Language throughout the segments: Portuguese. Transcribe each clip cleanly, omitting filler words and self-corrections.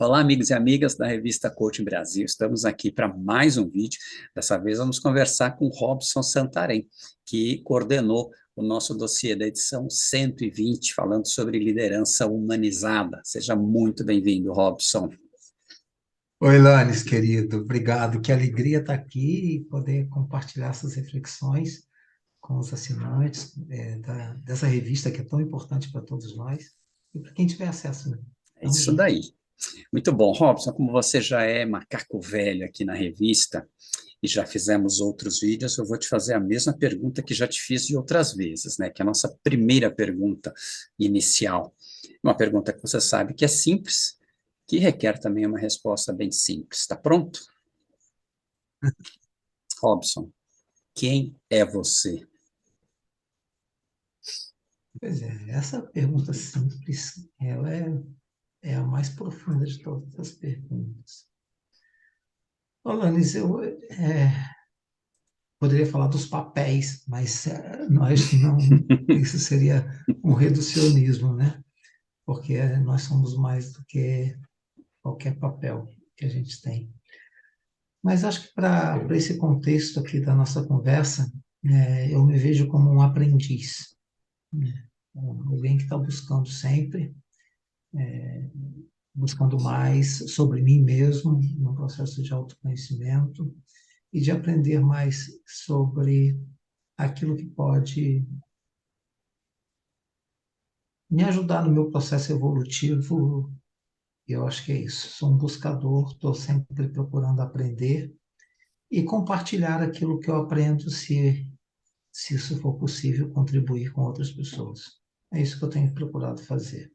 Olá, amigos e amigas da revista Coaching Brasil. Estamos aqui para mais um vídeo. Dessa vez vamos conversar com Robson Santarém, que coordenou o nosso dossiê da edição 120, falando sobre liderança humanizada. Seja muito bem-vindo, Robson. Oi, Lanes, querido, obrigado. Que alegria estar aqui e poder compartilhar essas reflexões com os assinantes dessa revista que é tão importante para todos nós e para quem tiver acesso, né? É Tamo isso junto. daí. Muito bom, Robson. Como você já é macaco velho aqui na revista e já fizemos outros vídeos, eu vou te fazer a mesma pergunta que já te fiz de outras vezes, né? Que é a nossa primeira pergunta inicial. Uma pergunta que você sabe que é simples, que requer também uma resposta bem simples. Está pronto? Robson, quem é você? Pois é, essa pergunta simples, ela é a mais profunda de todas as perguntas. Ô, Lanes, eu poderia falar dos papéis, mas nós não, isso seria um reducionismo, né? Porque nós somos mais do que qualquer papel que a gente tem. Mas acho que para esse contexto aqui da nossa conversa, eu me vejo como um aprendiz, né? Alguém que está buscando sempre, buscando mais sobre mim mesmo, no processo de autoconhecimento, e de aprender mais sobre aquilo que pode me ajudar no meu processo evolutivo. Eu acho que é isso. Sou um buscador, estou sempre procurando aprender e compartilhar aquilo que eu aprendo, se isso for possível, contribuir com outras pessoas. É isso que eu tenho procurado fazer.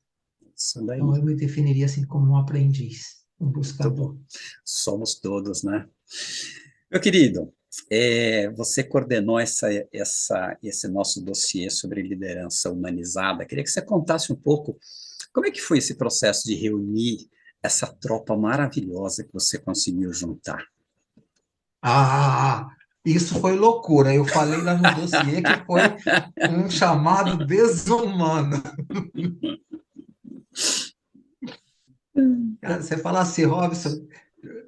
Isso Então, daí. eu me definiria assim como um aprendiz, um Muito bom. buscador. Somos todos, né? Meu querido, você coordenou esse nosso dossiê sobre liderança humanizada. Queria que você contasse um pouco como é que foi esse processo de reunir essa tropa maravilhosa que você conseguiu juntar. Isso foi loucura. Eu falei lá no dossiê que foi um chamado desumano. Cara, você fala assim, Robson,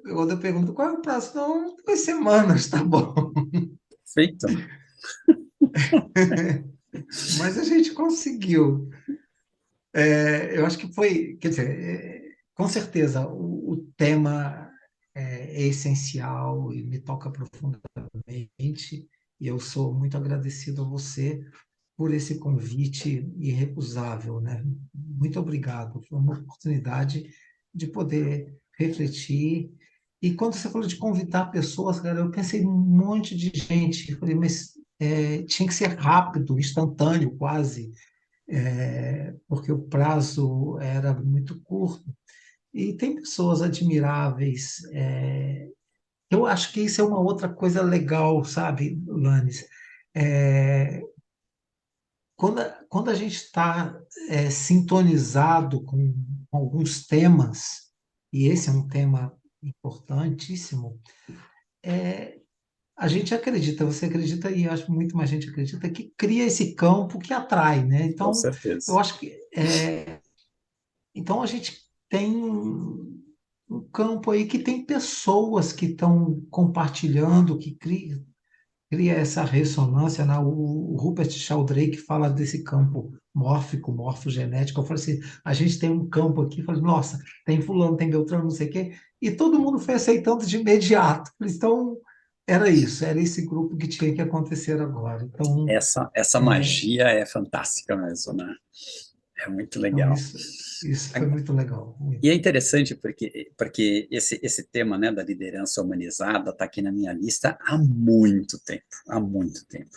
quando eu pergunto qual é o prazo, não, 2 semanas, tá bom. Feito? Mas a gente conseguiu. Eu acho que foi, quer dizer, com certeza o tema é essencial e me toca profundamente, e eu sou muito agradecido a você por esse convite irrecusável, né? Muito obrigado. Foi uma oportunidade de poder refletir. E quando você falou de convidar pessoas, cara, eu pensei em um monte de gente. Eu falei, mas tinha que ser rápido, instantâneo, quase, porque o prazo era muito curto. E tem pessoas admiráveis. Eu acho que isso é uma outra coisa legal, sabe, Lanes? É, quando a gente está sintonizado com alguns temas, e esse é um tema importantíssimo, é, a gente acredita, você acredita, e eu acho que muito mais gente acredita, que cria esse campo que atrai, né? Com Então, eu certeza. acho que então a gente tem um campo aí que tem pessoas que estão compartilhando, que cria essa ressonância, né? O Rupert Sheldrake fala desse campo mórfico, morfogenético. Eu falei assim, a gente tem um campo aqui, eu falei, nossa, tem fulano, tem Beltrano, não sei o quê, e todo mundo foi aceitando de imediato. Então, era isso, era esse grupo que tinha que acontecer agora. Então, Essa magia é fantástica mesmo, né? É muito então legal. isso foi muito legal. E Muito. é interessante porque esse tema, né, da liderança humanizada está aqui na minha lista há muito tempo, há muito tempo.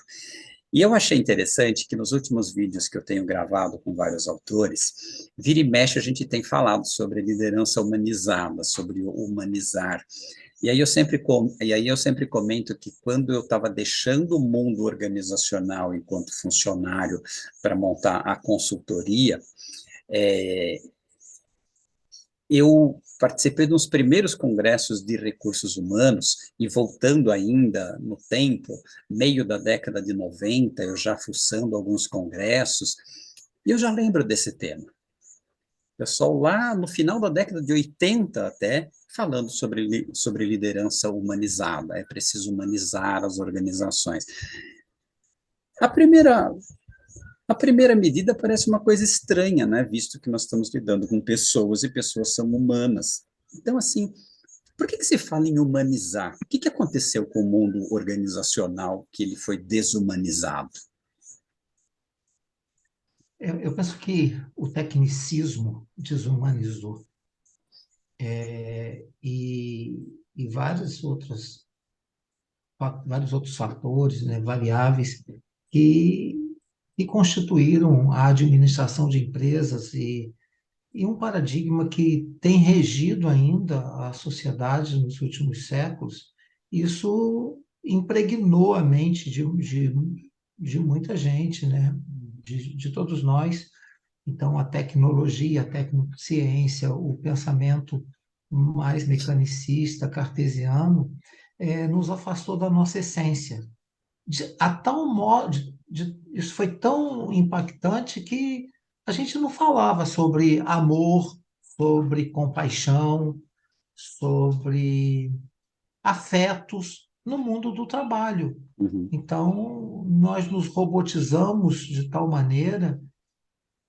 E eu achei interessante que nos últimos vídeos que eu tenho gravado com vários autores, vira e mexe a gente tem falado sobre liderança humanizada, sobre o humanizar. E aí eu sempre comento que quando eu estava deixando o mundo organizacional enquanto funcionário para montar a consultoria, é, eu participei dos primeiros congressos de recursos humanos, e voltando ainda no tempo, meio da década de 90, eu já fuçando alguns congressos, e eu já lembro desse tema. pessoal lá no final da década de 80 até, falando sobre liderança humanizada. É preciso humanizar as organizações. A primeira, a primeira medida parece uma coisa estranha, né? Visto que nós estamos lidando com pessoas e pessoas são humanas. Então, assim, por que se fala em humanizar? O que aconteceu com o mundo organizacional que ele foi desumanizado? Eu penso que o tecnicismo desumanizou, e vários outros fatores, né, variáveis que, que constituíram a administração de empresas e um paradigma que tem regido ainda a sociedade nos últimos séculos. Isso impregnou a mente de muita gente, né? De todos nós. Então, a tecnologia, a tecnociência, o pensamento mais mecanicista, cartesiano, nos afastou da nossa essência. A tal modo, isso foi tão impactante que a gente não falava sobre amor, sobre compaixão, sobre afetos no mundo do trabalho. Uhum, Então, nós nos robotizamos de tal maneira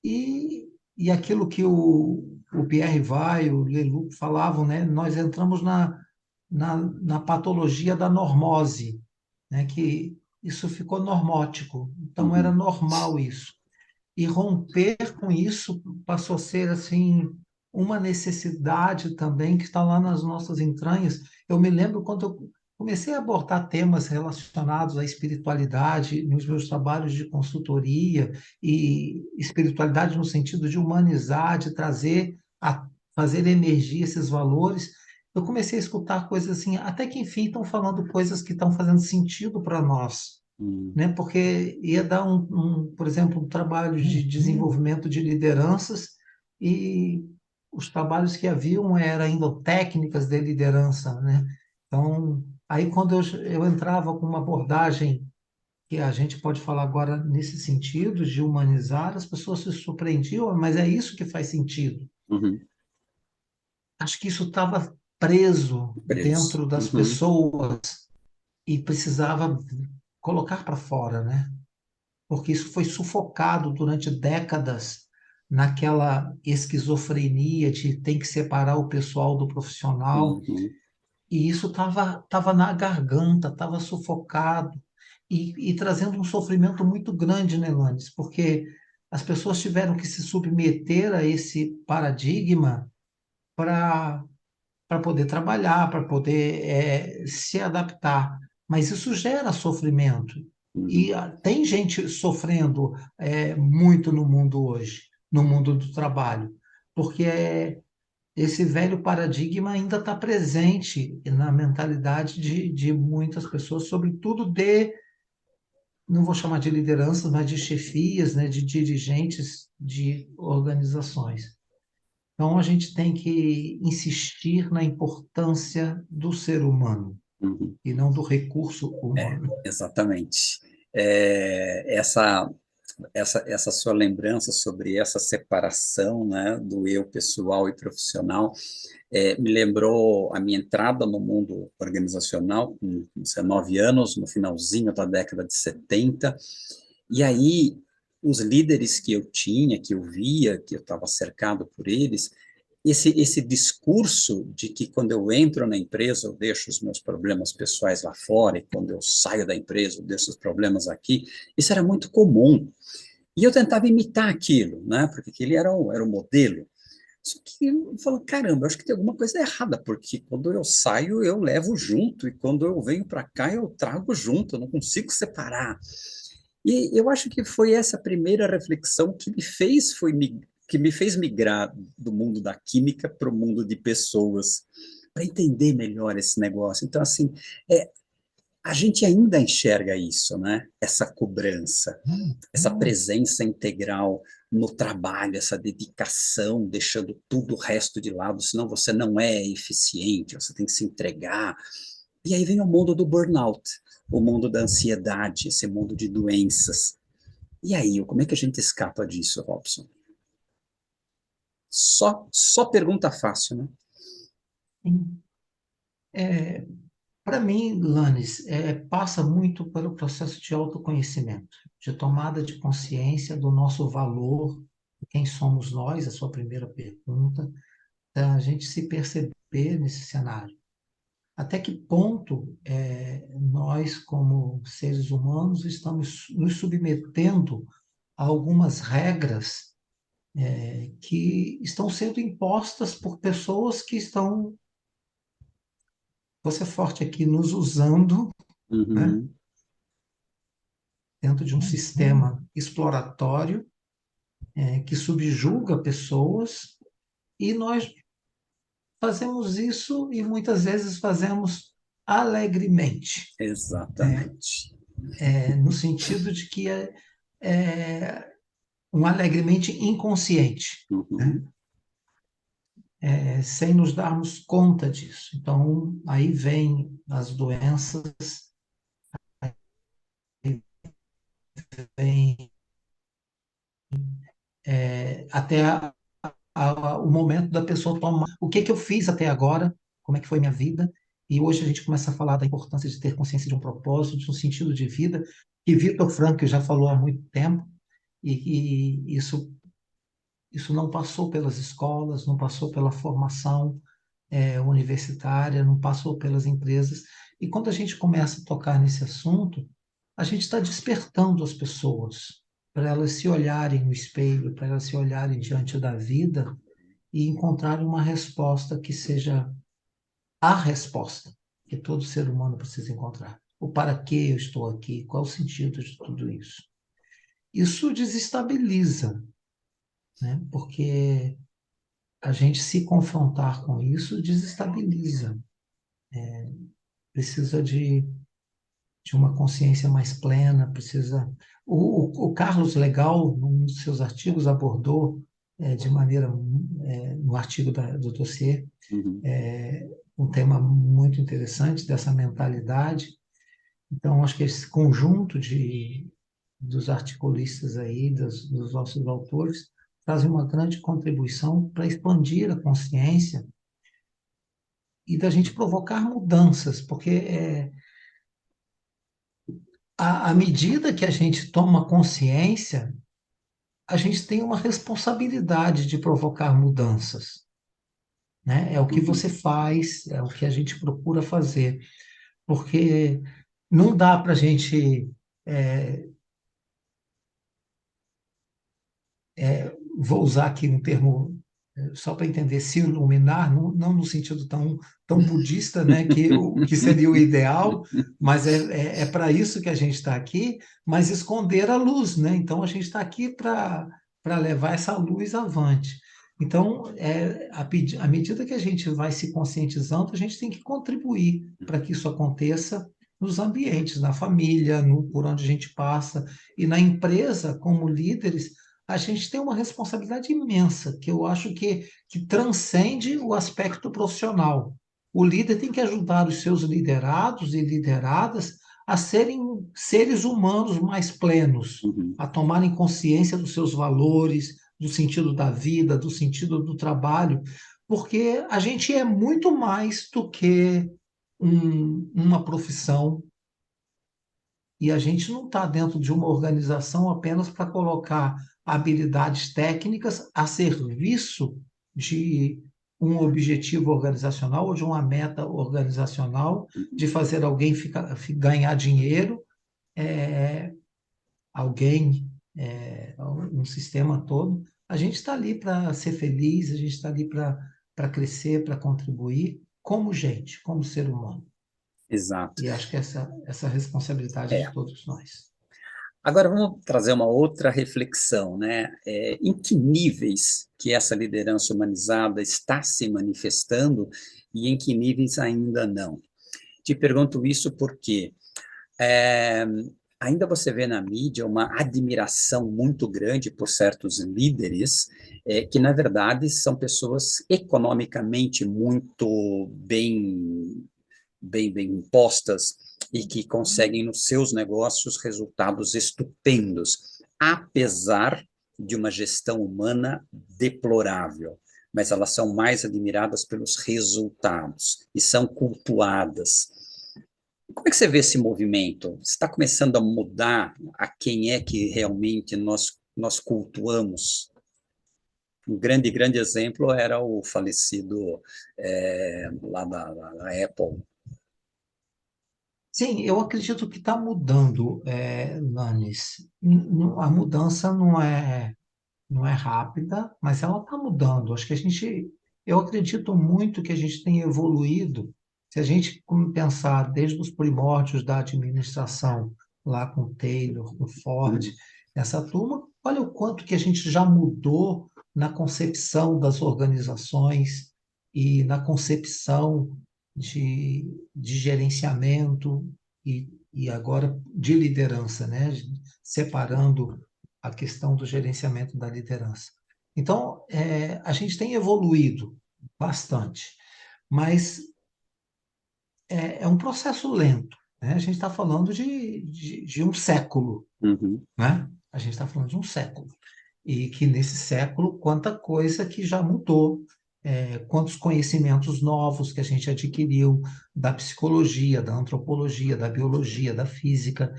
e aquilo que o Pierre Vai, o Leloup falavam, né? Nós entramos na patologia da normose, né? Que isso ficou normótico, então era uhum, normal isso. E romper com isso passou a ser assim uma necessidade também que está lá nas nossas entranhas. Eu me lembro quando eu comecei a abordar temas relacionados à espiritualidade nos meus trabalhos de consultoria, e espiritualidade no sentido de humanizar, de trazer a fazer emergir esses valores. Eu comecei a escutar coisas assim, até que enfim estão falando coisas que estão fazendo sentido para nós, uhum, né? Porque ia dar por exemplo, um trabalho de desenvolvimento de lideranças, e os trabalhos que haviam eram ainda técnicas de liderança, né? Então, aí quando eu entrava com uma abordagem que a gente pode falar agora nesse sentido de humanizar, as pessoas se surpreendiam, mas é isso que faz sentido. uhum. Acho que isso estava preso Preso. dentro das Uhum, pessoas e precisava colocar para fora, né? Porque isso foi sufocado durante décadas naquela esquizofrenia de tem que separar o pessoal do profissional, uhum, e isso tava na garganta, estava sufocado e trazendo um sofrimento muito grande, né, Lanes? Porque as pessoas tiveram que se submeter a esse paradigma para poder trabalhar, para poder se adaptar. Mas isso gera sofrimento. uhum, E tem gente sofrendo muito no mundo hoje, no mundo do trabalho, porque esse velho paradigma ainda está presente na mentalidade de muitas pessoas, sobretudo não vou chamar de lideranças, mas de chefias, né, de dirigentes de organizações. Então, a gente tem que insistir na importância do ser humano uhum. e não do recurso humano. Exatamente. Essa sua lembrança sobre essa separação, né, do eu pessoal e profissional, me lembrou a minha entrada no mundo organizacional com 19 anos, no finalzinho da década de 70, e aí os líderes que eu tinha, que eu via, que eu estava cercado por eles, esse discurso de que quando eu entro na empresa eu deixo os meus problemas pessoais lá fora, e quando eu saio da empresa eu deixo os problemas aqui, isso era muito comum. E eu tentava imitar aquilo, né? Porque aquele era o modelo. Só que eu falo, caramba, acho que tem alguma coisa errada, porque quando eu saio eu levo junto, e quando eu venho para cá eu trago junto, eu não consigo separar. E eu acho que foi essa primeira reflexão que me fez migrar do mundo da química para o mundo de pessoas, para entender melhor esse negócio. Então, assim, é, a gente ainda enxerga isso, né? Essa cobrança, essa presença integral no trabalho, essa dedicação, deixando tudo o resto de lado, senão você não é eficiente, você tem que se entregar. E aí vem o mundo do burnout, o mundo da ansiedade, esse mundo de doenças. E aí, como é que a gente escapa disso, Robson? Só pergunta fácil, né? É, para mim, Lanes, passa muito pelo processo de autoconhecimento, de tomada de consciência do nosso valor, quem somos nós, a sua primeira pergunta, da gente se perceber nesse cenário. Até que ponto nós, como seres humanos, estamos nos submetendo a algumas regras que estão sendo impostas por pessoas que estão, você forte aqui, nos usando, né, Uhum. dentro de um sistema exploratório que subjuga pessoas, e nós fazemos isso e muitas vezes fazemos alegremente, né? Exatamente. No sentido de que um alegremente inconsciente, né? Uhum. Sem nos darmos conta disso. Então, aí vem as doenças, vem até o momento da pessoa tomar o que eu fiz até agora, como é que foi minha vida, e hoje a gente começa a falar da importância de ter consciência de um propósito, de um sentido de vida, que Viktor Frankl já falou há muito tempo, e isso não passou pelas escolas, não passou pela formação universitária, não passou pelas empresas. E quando a gente começa a tocar nesse assunto, a gente está despertando as pessoas para elas se olharem no espelho, para elas se olharem diante da vida e encontrarem uma resposta que seja a resposta que todo ser humano precisa encontrar. O para que eu estou aqui, qual o sentido de tudo isso? Isso desestabiliza, né? Porque a gente se confrontar com isso desestabiliza. Precisa de uma consciência mais plena, precisa. O Carlos Legal, num dos seus artigos, abordou de maneira, no artigo do dossiê, Uhum. um tema muito interessante dessa mentalidade. Então, acho que esse conjunto dos articulistas aí, dos nossos autores, trazem uma grande contribuição para expandir a consciência e da gente provocar mudanças, porque à medida que a gente toma consciência, a gente tem uma responsabilidade de provocar mudanças, né? É o que Uhum. você faz, é o que a gente procura fazer, porque não dá para a gente, é, vou usar aqui um termo só para entender, se iluminar, não no sentido tão budista, né, que seria o ideal, mas é para isso que a gente está aqui, mas esconder a luz, né? Então a gente está aqui para levar essa luz avante. Então, à medida que a gente vai se conscientizando, a gente tem que contribuir para que isso aconteça nos ambientes, na família, por onde a gente passa, e na empresa, como líderes, a gente tem uma responsabilidade imensa, que eu acho que transcende o aspecto profissional. O líder tem que ajudar os seus liderados e lideradas a serem seres humanos mais plenos, Uhum. a tomarem consciência dos seus valores, do sentido da vida, do sentido do trabalho, porque a gente é muito mais do que uma profissão, e a gente não está dentro de uma organização apenas para colocar habilidades técnicas a serviço de um objetivo organizacional ou de uma meta organizacional, de fazer alguém ganhar dinheiro, é, alguém, um sistema todo. A gente está ali para ser feliz, a gente está ali para crescer, para contribuir, como gente, como ser humano. Exato. E acho que essa responsabilidade é É. de todos nós. Agora vamos trazer uma outra reflexão, né? Em que níveis que essa liderança humanizada está se manifestando e em que níveis ainda não? Te pergunto isso porque é, ainda você vê na mídia uma admiração muito grande por certos líderes, que na verdade são pessoas economicamente muito bem impostas e que conseguem nos seus negócios resultados estupendos, apesar de uma gestão humana deplorável, mas elas são mais admiradas pelos resultados e são cultuadas. Como é que você vê esse movimento? Está começando a mudar a quem é que realmente nós cultuamos? Um grande exemplo era o falecido lá da Apple. Sim, eu acredito que está mudando, Lanes. A mudança não é rápida, mas ela está mudando. Acho que eu acredito muito que a gente tem evoluído. Se a gente pensar desde os primórdios da administração, lá com Taylor, com Ford, essa turma, olha o quanto que a gente já mudou na concepção das organizações e na concepção de gerenciamento e agora de liderança, né? Separando a questão do gerenciamento da liderança. Então, a gente tem evoluído bastante, mas é um processo lento, né? A gente está falando de um século, Uhum, né? A gente está falando de um século. E que nesse século, quanta coisa que já mudou, quantos conhecimentos novos que a gente adquiriu da psicologia, da antropologia, da biologia, da física,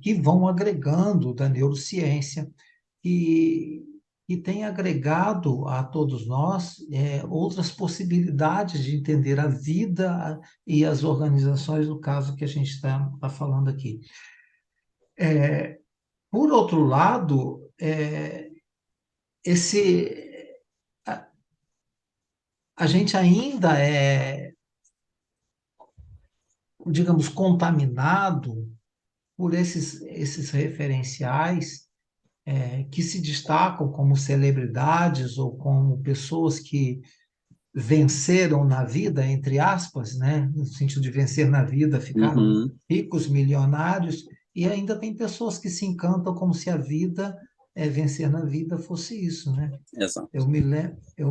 que vão agregando da neurociência, e, e tem agregado a todos nós outras possibilidades de entender a vida e as organizações, no caso que a gente está falando aqui. Por outro lado, esse a gente ainda digamos, contaminado por esses referenciais que se destacam como celebridades ou como pessoas que venceram na vida, entre aspas, né? No sentido de vencer na vida, ficaram uhum, ricos, milionários, e ainda tem pessoas que se encantam como se a vida, vencer na vida, fosse isso, né? exato. Eu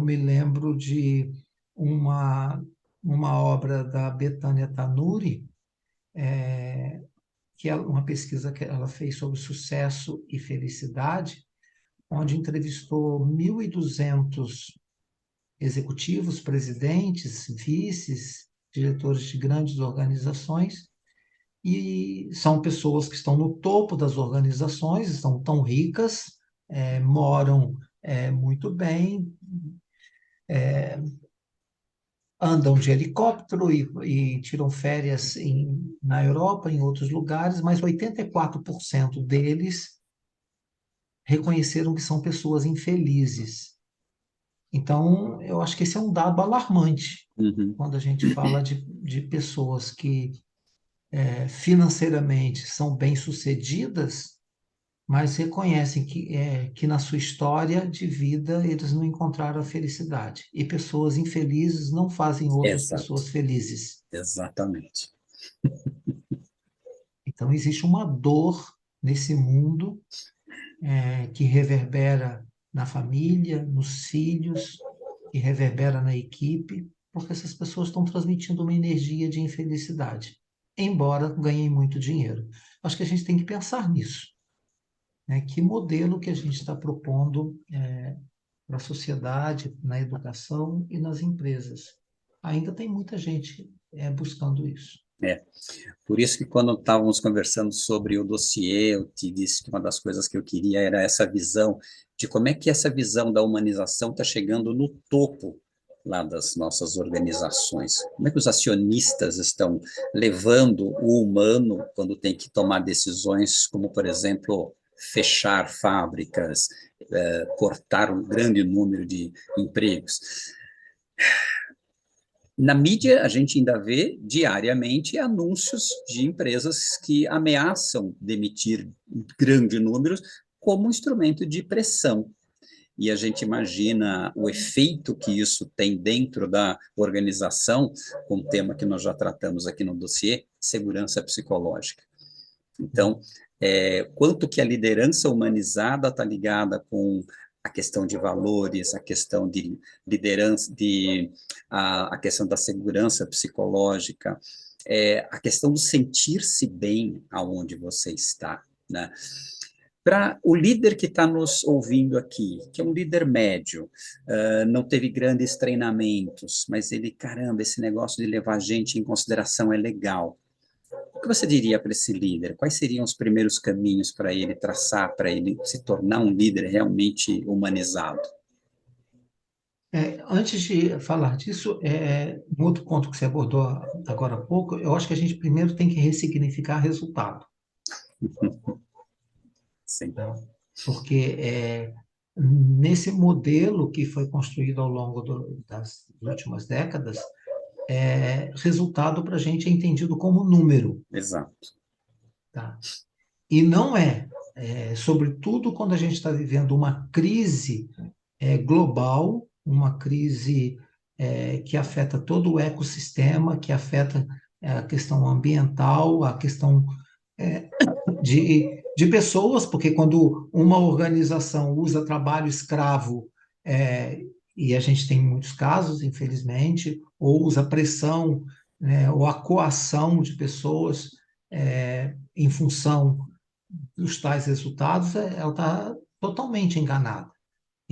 me lembro de uma, uma obra da Betânia Tanuri, que é uma pesquisa que ela fez sobre sucesso e felicidade, onde entrevistou 1.200 executivos, presidentes, vices, diretores de grandes organizações, e são pessoas que estão no topo das organizações, estão tão ricas, moram muito bem, andam de helicóptero e tiram férias na Europa, em outros lugares, mas 84% deles reconheceram que são pessoas infelizes. Então, eu acho que esse é um dado alarmante Uhum, quando a gente fala de pessoas que financeiramente são bem-sucedidas, mas reconhecem que na sua história de vida eles não encontraram a felicidade. E pessoas infelizes não fazem outras exato, pessoas felizes. exatamente. Então, existe uma dor nesse mundo que reverbera na família, nos filhos, que reverbera na equipe, porque essas pessoas estão transmitindo uma energia de infelicidade, embora ganhem muito dinheiro. Acho que a gente tem que pensar nisso, né? Que modelo que a gente está propondo para a sociedade, na educação e nas empresas. Ainda tem muita gente buscando isso. É. Por isso que quando estávamos conversando sobre o dossiê, eu te disse que uma das coisas que eu queria era essa visão de como é que essa visão da humanização está chegando no topo lá das nossas organizações. Como é que os acionistas estão levando o humano quando tem que tomar decisões, como, por exemplo, fechar fábricas, cortar um grande número de empregos. Na mídia, a gente ainda vê diariamente anúncios de empresas que ameaçam demitir grande números como instrumento de pressão. E a gente imagina o efeito que isso tem dentro da organização, com o tema que nós já tratamos aqui no dossiê, segurança psicológica. Então, quanto que a liderança humanizada está ligada com a questão de valores, a questão de liderança, a questão da segurança psicológica, a questão do sentir-se bem aonde você está, né? Para o líder que está nos ouvindo aqui, que é um líder médio, não teve grandes treinamentos, mas ele, caramba, esse negócio de levar a gente em consideração é legal. O que você diria para esse líder? Quais seriam os primeiros caminhos para ele traçar, para ele se tornar um líder realmente humanizado? Antes de falar disso, um outro ponto que você abordou agora há pouco, eu acho que a gente primeiro tem que ressignificar resultado, Sim. tá? Porque nesse modelo que foi construído ao longo das últimas décadas, resultado para a gente é entendido como número, Exato. tá? E não sobretudo quando a gente está vivendo uma crise global, uma crise que afeta todo o ecossistema, que afeta a questão ambiental, a questão de pessoas, porque quando uma organização usa trabalho escravo, e a gente tem muitos casos, infelizmente, ou usa pressão, né, ou a coação de pessoas em função dos tais resultados, ela está totalmente enganada.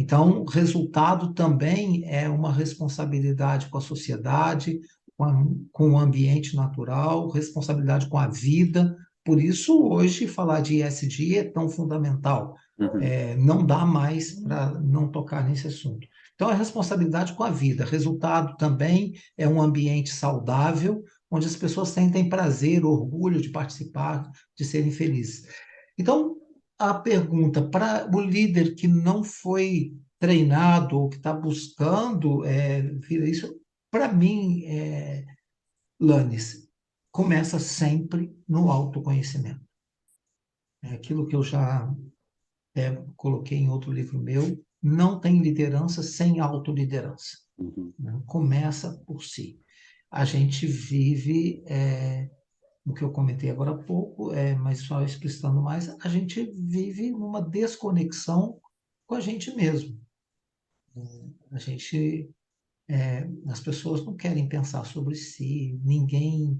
Então, resultado também é uma responsabilidade com a sociedade, com o ambiente natural, responsabilidade com a vida. Por isso, hoje, falar de ESG é tão fundamental. Uhum. Não dá mais para não tocar nesse assunto. Então, é responsabilidade com a vida. Resultado também é um ambiente saudável, onde as pessoas sentem prazer, orgulho de participar, de serem felizes. Então, a pergunta para o líder que não foi treinado ou que está buscando vir a isso, para mim, Lanes, começa sempre no autoconhecimento. É aquilo que eu já coloquei em outro livro meu, não tem liderança sem autoliderança. Uhum. Né? Começa por si. A gente vive o que eu comentei agora há pouco, mas só explicitando mais, a gente vive numa desconexão com a gente mesmo. A gente, as pessoas não querem pensar sobre si, ninguém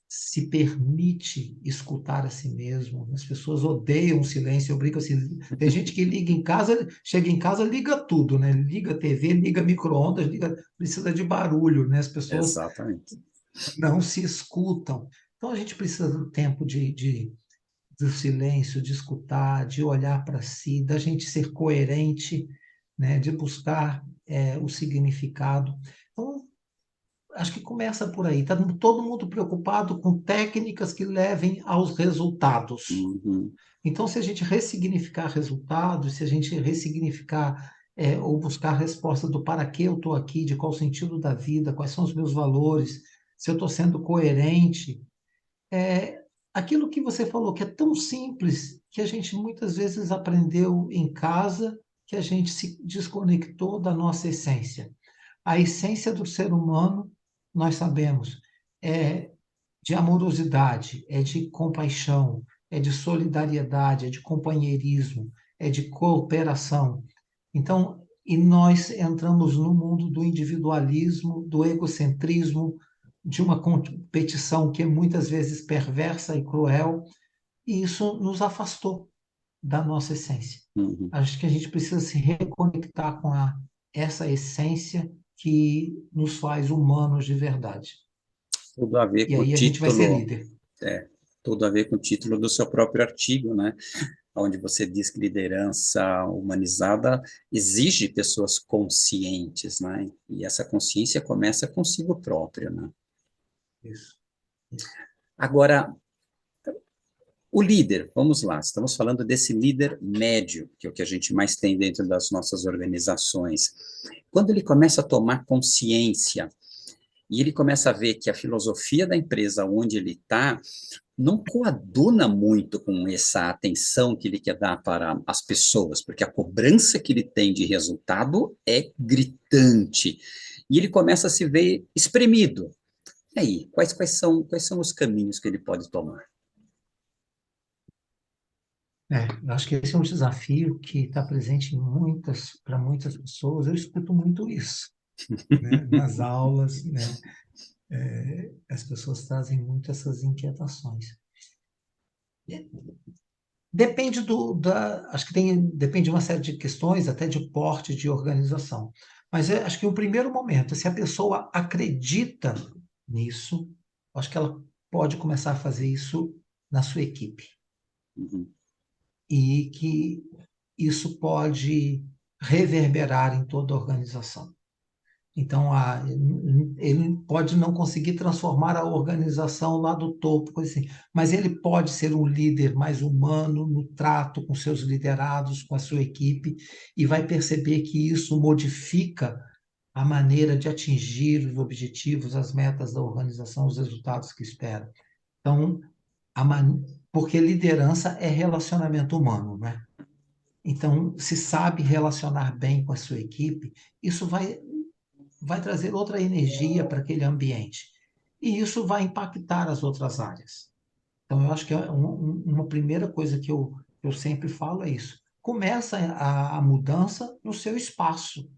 se permite escutar a si mesmo. As pessoas odeiam o silêncio, eu brinco assim, tem gente que liga em casa, chega em casa, liga tudo, né? Liga a TV, liga micro-ondas, precisa de barulho, né? As pessoas Exatamente. não se escutam. Então a gente precisa do tempo do silêncio, de escutar, de olhar para si, da gente ser coerente, né, de buscar o significado. Então, acho que começa por aí. Está todo mundo preocupado com técnicas que levem aos resultados. Uhum. Então, se a gente ressignificar resultados, se a gente ressignificar ou buscar a resposta do para que eu estou aqui, de qual o sentido da vida, quais são os meus valores, se eu estou sendo coerente, aquilo que você falou, que é tão simples, que a gente muitas vezes aprendeu em casa, que a gente se desconectou da nossa essência. A essência do ser humano, nós sabemos, é de amorosidade, é de compaixão, é de solidariedade, é de companheirismo, é de cooperação. Então, e nós entramos no mundo do individualismo, do egocentrismo, de uma competição que é muitas vezes perversa e cruel, e isso nos afastou da nossa essência. Uhum. Acho que a gente precisa se reconectar com essa essência que nos faz humanos de verdade. Tudo a ver E com o aí a gente vai ser título, líder. é, tudo a ver com o título do seu próprio artigo, né? Onde você diz que liderança humanizada exige pessoas conscientes, né? E essa consciência começa consigo próprio, né? Isso, isso. Agora, o líder, vamos lá, estamos falando desse líder médio, que é o que a gente mais tem dentro das nossas organizações. Quando ele começa a tomar consciência e ele começa a ver que a filosofia da empresa onde ele está não coaduna muito com essa atenção que ele quer dar para as pessoas, porque a cobrança que ele tem de resultado é gritante. E ele começa a se ver espremido. E aí, quais são os caminhos que ele pode tomar? Eu acho que esse é um desafio que está presente para muitas pessoas. Eu escuto muito isso, né? Nas aulas, né? As pessoas trazem muito essas inquietações. Depende acho que depende de uma série de questões, até de porte de organização. Mas acho que o primeiro momento, se a pessoa acredita nisso, acho que ela pode começar a fazer isso na sua equipe. Uhum. E que isso pode reverberar em toda a organização. Então, ele pode não conseguir transformar a organização lá do topo, coisa assim, mas ele pode ser um líder mais humano no trato com seus liderados, com a sua equipe, e vai perceber que isso modifica a maneira de atingir os objetivos, as metas da organização, os resultados que espera. Então, porque liderança é relacionamento humano, né? Então, se sabe relacionar bem com a sua equipe, isso vai trazer outra energia para aquele ambiente. E isso vai impactar as outras áreas. Então, eu acho que uma primeira coisa que eu sempre falo é isso. Começa a mudança no seu espaço.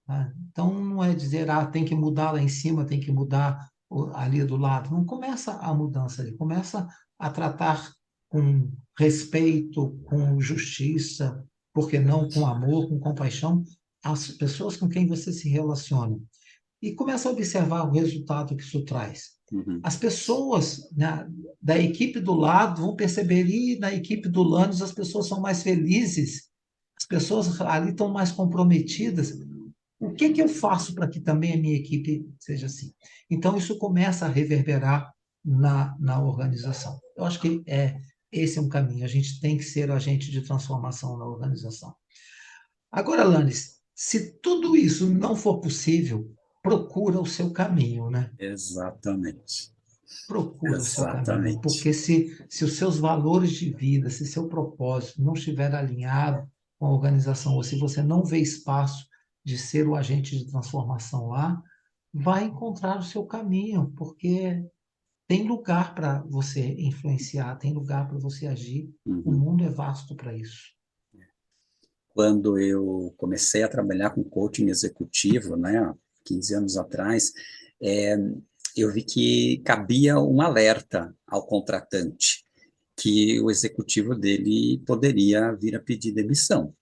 Né? Então, não é dizer, tem que mudar lá em cima, tem que mudar ali do lado. Não começa a mudança ali, começa a tratar com respeito, com justiça, por que não com amor, com compaixão, as pessoas com quem você se relaciona. E começa a observar o resultado que isso traz. Uhum. As pessoas, né, da equipe do lado vão perceber, e na equipe do Lannis as pessoas são mais felizes, as pessoas ali estão mais comprometidas. O que que eu faço para que também a minha equipe seja assim? Então, isso começa a reverberar na organização. Eu acho que esse é um caminho. A gente tem que ser agente de transformação na organização. Agora, Lanes, se tudo isso não for possível, procura o seu caminho, né? Exatamente. Procura o seu caminho, Exatamente. porque se os seus valores de vida, se seu propósito não estiver alinhado com a organização, ou se você não vê espaço de ser o agente de transformação lá, vai encontrar o seu caminho, porque tem lugar para você influenciar, tem lugar para você agir. O Uhum. mundo é vasto para isso. Quando eu comecei a trabalhar com coaching executivo, né, há 15 anos atrás, é, eu vi que cabia um alerta ao contratante, que o executivo dele poderia vir a pedir demissão.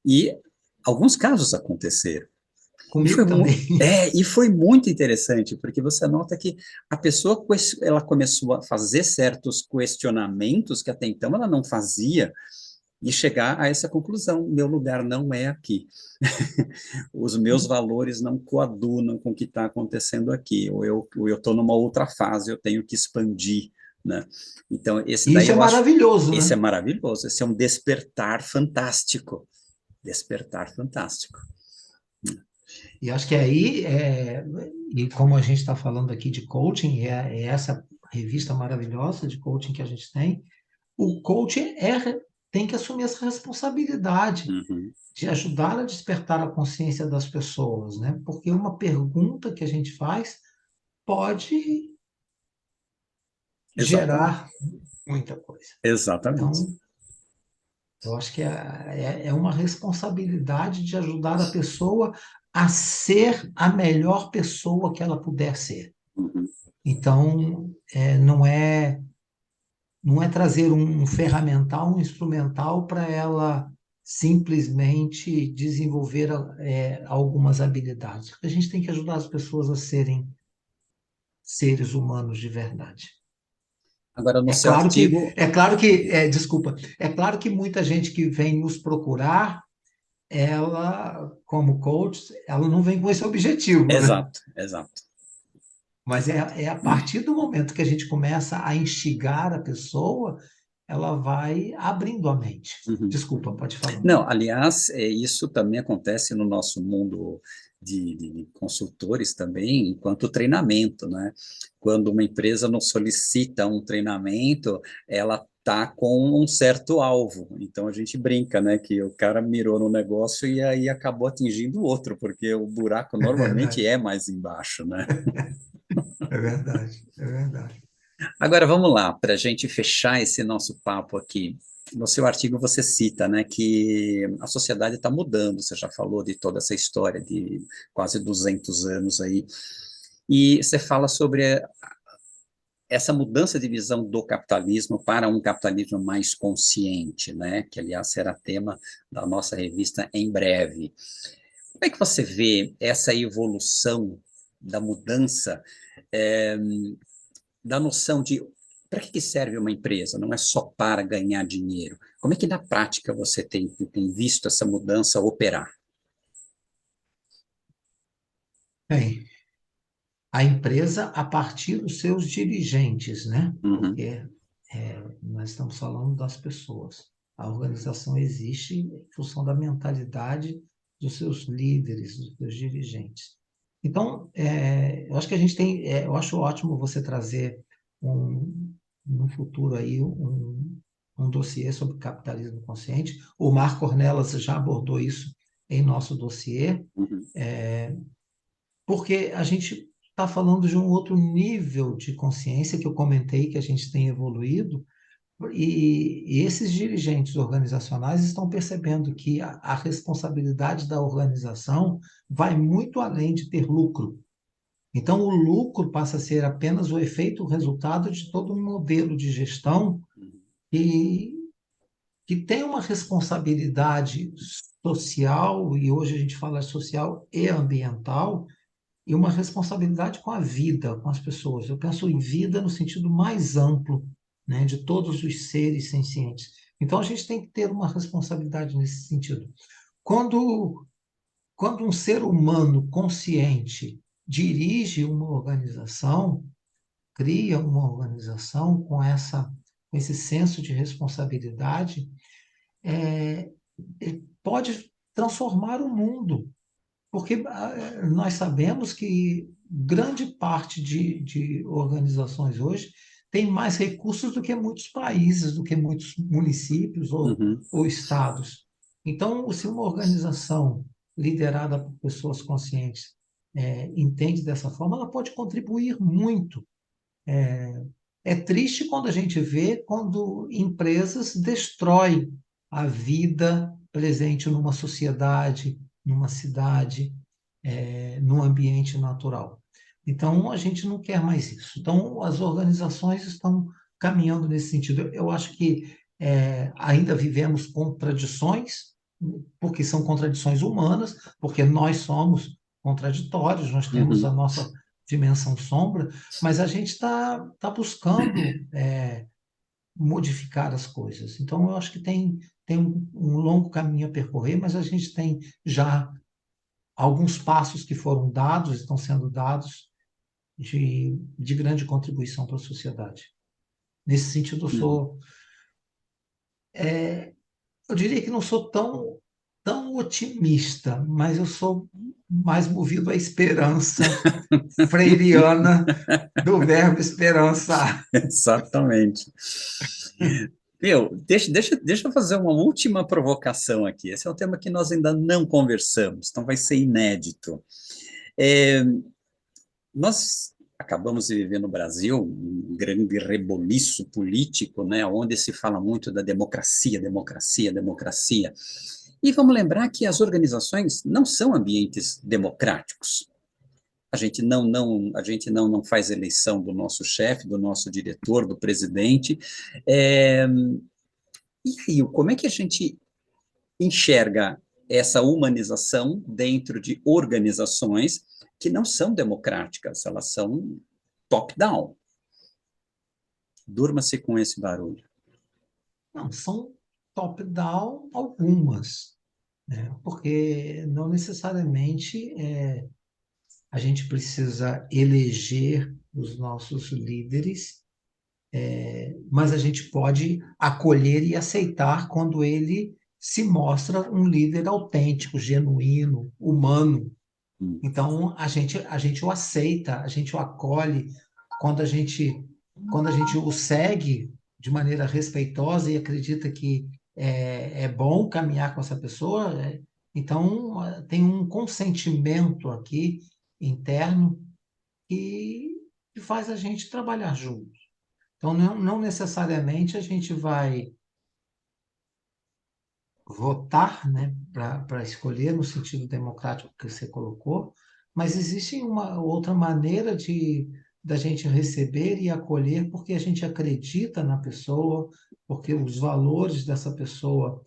E alguns casos aconteceram. E Comigo também. e foi muito interessante, porque você nota que a pessoa ela começou a fazer certos questionamentos que até então ela não fazia, e chegar a essa conclusão: meu lugar não é aqui. Os meus valores não coadunam com o que está acontecendo aqui, ou eu estou numa outra fase, eu tenho que expandir, né? Então, esse daí Isso é eu acho, maravilhoso, esse é né? maravilhoso, esse é um despertar fantástico, despertar fantástico. E acho que aí, e como a gente está falando aqui de coaching, é essa revista maravilhosa de coaching que a gente tem, o coaching tem que assumir essa responsabilidade Uhum. de ajudar a despertar a consciência das pessoas, né? Porque uma pergunta que a gente faz pode Exatamente, gerar muita coisa. exatamente. Então, eu acho que é uma responsabilidade de ajudar a pessoa a ser a melhor pessoa que ela puder ser. Uhum. Então, não é trazer um ferramental, um instrumental para ela simplesmente desenvolver algumas habilidades. A gente tem que ajudar as pessoas a serem seres humanos de verdade. Agora, no É seu claro que, artigo, é claro que, desculpa, é claro que muita gente que vem nos procurar, ela, como coach, ela não vem com esse objetivo, né? exato, exato. Mas é a partir do momento que a gente começa a instigar a pessoa, ela vai abrindo a mente. Uhum. Desculpa, pode falar. Não, aliás, isso também acontece no nosso mundo de consultores também, enquanto treinamento, né? Quando uma empresa não solicita um treinamento, ela tá com um certo alvo. Então a gente brinca, né, que o cara mirou no negócio e aí acabou atingindo o outro, porque o buraco É normalmente verdade, é mais embaixo, né? é verdade, é verdade. Agora vamos lá, para a gente fechar esse nosso papo aqui. No seu artigo você cita, né, que a sociedade está mudando, você já falou de toda essa história de quase 200 anos aí, e você fala sobre essa mudança de visão do capitalismo para um capitalismo mais consciente, né? Que, aliás, será tema da nossa revista em breve. Como é que você vê essa evolução da mudança, é, da noção de para que serve uma empresa? Não é só para ganhar dinheiro. Como é que na prática você tem visto essa mudança operar? Bem, a empresa a partir dos seus dirigentes, né? Uhum, Porque nós estamos falando das pessoas. A organização existe em função da mentalidade dos seus líderes, dos seus dirigentes. Então, eu acho que a gente tem, eu acho ótimo você trazer no futuro aí um dossiê sobre capitalismo consciente. O Marco Ornelas já abordou isso em nosso dossiê, uhum, porque a gente está falando de um outro nível de consciência que eu comentei que a gente tem evoluído, e esses dirigentes organizacionais estão percebendo que a responsabilidade da organização vai muito além de ter lucro. Então, o lucro passa a ser apenas o efeito, o resultado de todo um modelo de gestão que, que tem uma responsabilidade social, e hoje a gente fala social e ambiental, e uma responsabilidade com a vida, com as pessoas. Eu penso em vida no sentido mais amplo, né, de todos os seres sencientes. Então, a gente tem que ter uma responsabilidade nesse sentido. Quando, quando um ser humano consciente dirige uma organização, cria uma organização com esse senso de responsabilidade, ele pode transformar o mundo, porque nós sabemos que grande parte de organizações hoje tem mais recursos do que muitos países, do que muitos municípios uhum, ou estados. Então, se uma organização liderada por pessoas conscientes entende dessa forma, ela pode contribuir muito. É triste quando a gente vê quando empresas destroem a vida presente numa sociedade, numa cidade, num ambiente natural. Então, a gente não quer mais isso. Então, as organizações estão caminhando nesse sentido. Eu acho que ainda vivemos contradições, porque são contradições humanas, porque nós somos contraditórios, nós temos a uhum. nossa dimensão sombra, mas a gente está buscando modificar as coisas. Então, eu acho que tem um longo caminho a percorrer, mas a gente tem já alguns passos que foram dados, estão sendo dados, de grande contribuição para a sociedade. Nesse sentido, Uhum. eu diria que não sou tão otimista, mas eu sou mais movido à esperança freiriana do verbo esperançar. Exatamente. Meu, deixa eu fazer uma última provocação aqui. Esse é um tema que nós ainda não conversamos, então vai ser inédito. É, nós acabamos de viver no Brasil um grande reboliço político, né, onde se fala muito da democracia, democracia, democracia. E vamos lembrar que as organizações não são ambientes democráticos. A gente não faz eleição do nosso chefe, do nosso diretor, do presidente. É, e aí, como é que a gente enxerga essa humanização dentro de organizações que não são democráticas, elas são top-down? Durma-se com esse barulho. Não, são top-down algumas, né? Porque não necessariamente a gente precisa eleger os nossos líderes, mas a gente pode acolher e aceitar quando ele se mostra um líder autêntico, genuíno, humano. Hum, Então, a gente o aceita, a gente o acolhe quando a gente o segue de maneira respeitosa e acredita que é bom caminhar com essa pessoa. Então, tem um consentimento aqui interno que, que faz a gente trabalhar junto. Então, não necessariamente a gente vai votar, né, para escolher no sentido democrático que você colocou, mas existe uma outra maneira da gente receber e acolher, porque a gente acredita na pessoa, porque os valores dessa pessoa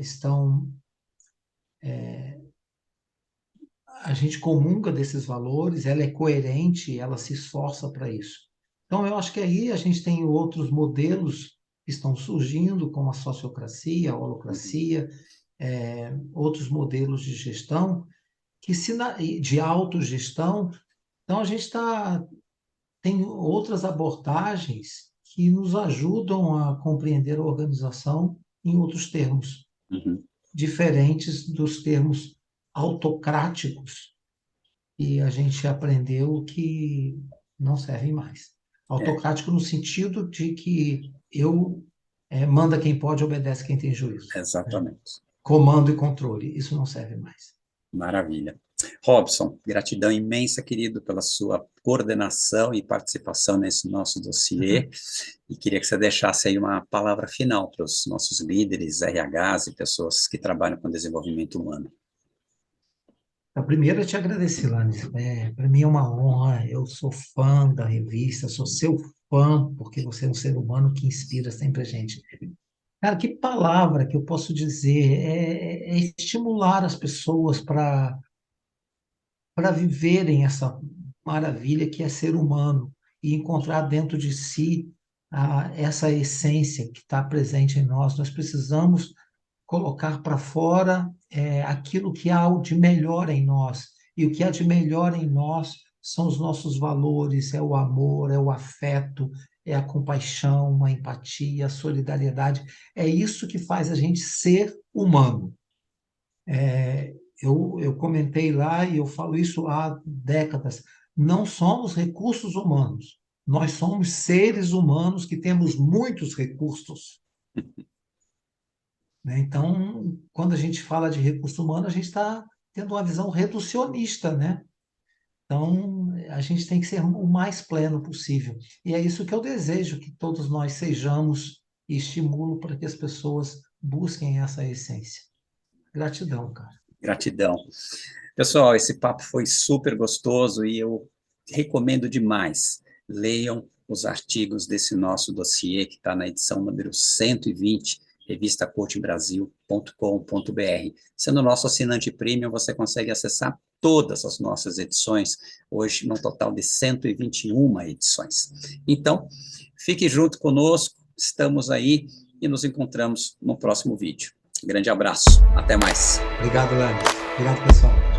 estão... A gente comunga desses valores, ela é coerente, ela se esforça para isso. Então, eu acho que aí a gente tem outros modelos que estão surgindo, como a sociocracia, a holocracia, outros modelos de gestão, de autogestão. Então, a gente tem outras abordagens que nos ajudam a compreender a organização em outros termos, Uhum. diferentes dos termos autocráticos, e a gente aprendeu que não servem mais. É, Autocrático no sentido de que manda quem pode, obedece quem tem juízo, né? exatamente. Comando e controle, isso não serve mais. Maravilha. Robson, gratidão imensa, querido, pela sua coordenação e participação nesse nosso dossiê, e queria que você deixasse aí uma palavra final para os nossos líderes, RHs e pessoas que trabalham com desenvolvimento humano. Primeiro, eu te agradecer, Lanis. Para mim é uma honra, eu sou fã da revista, sou seu fã, porque você é um ser humano que inspira sempre a gente. Cara, que palavra que eu posso dizer? É estimular as pessoas para viverem essa maravilha que é ser humano e encontrar dentro de si essa essência que está presente em nós. Nós precisamos colocar para fora aquilo que há de melhor em nós. E o que há de melhor em nós são os nossos valores, é o amor, é o afeto, é a compaixão, a empatia, a solidariedade. É isso que faz a gente ser humano. Eu comentei lá e eu falo isso há décadas. Não somos recursos humanos. Nós somos seres humanos que temos muitos recursos, né? Então, quando a gente fala de recurso humano, a gente está tendo uma visão reducionista, né? Então, a gente tem que ser o mais pleno possível. E é isso que eu desejo que todos nós sejamos e estimulo para que as pessoas busquem essa essência. Gratidão, cara. Gratidão. Pessoal, esse papo foi super gostoso e eu recomendo demais. Leiam os artigos desse nosso dossiê, que está na edição número 120, revistacoachingbrasil.com.br. Sendo nosso assinante premium, você consegue acessar todas as nossas edições, hoje num total de 121 edições. Então, fique junto conosco, estamos aí e nos encontramos no próximo vídeo. Grande abraço, até mais. Obrigado, Lani. Obrigado, pessoal.